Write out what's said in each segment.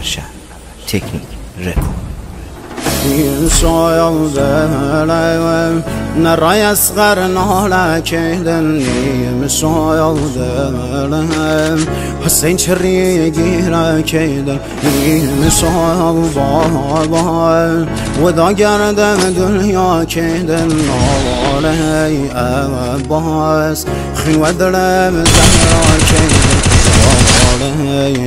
ابرشهر تکنیک رکورد. Soyaldım, naray asgar nala keydin. Soyaldım, Hüseyin çırrı gira keydin. Soyaldım, veda gerdim dünya keydin. Aley abbas, xilvedrim zahra keydin. Aley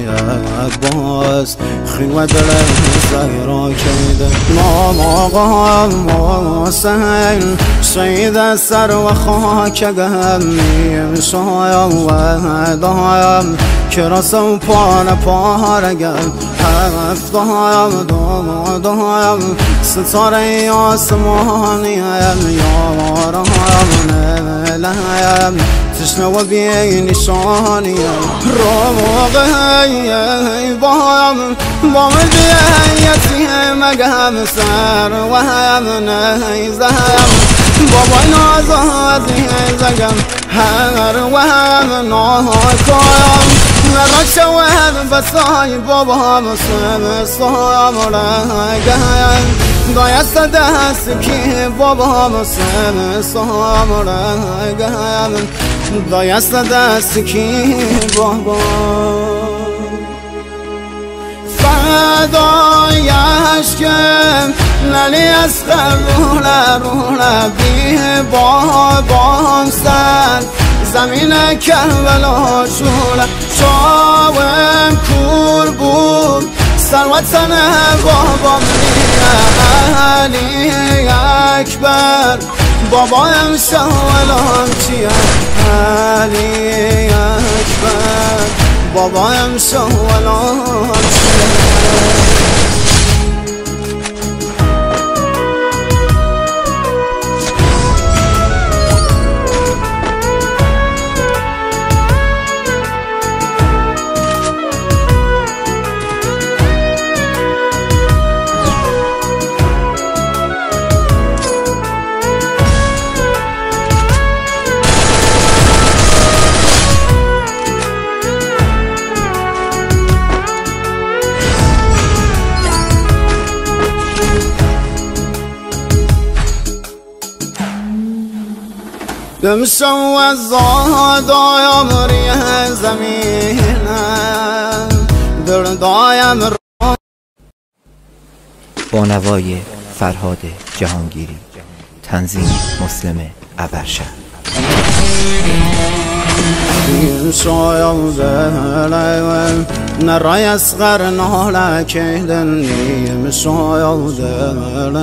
abbas, xilvedrim zahra keydin. آقا سید سر و خاک گمیم شایم و دایم که رسم پاره گم هفتایم دایم ستاره آسمانیم یارایم نلایم تشنه و بی نشانیم روغی بایم با من بیایتی مگم سر و هم نیزم بابا نازازی زگم هر و هم ناکایم نرک شوهم بسای بابا هم سمسایم رگم دایست دست کی بابا هم سمسایم رگم دایست دست کی بابا فدای عشقم نلی از روله بیه بابام سر زمین کربلا شوله شاوم کور بود سروتن بابام علی اکبر بابایم شاولام چیه علی اکبر بابایم شاولام دمشو زادایم ریه زمینم دردایم با نوای فرهاد جهانگیری، تنظیم مسلم ابرشهر. شایالدم نرای اصغر ناله کهدن شایالدم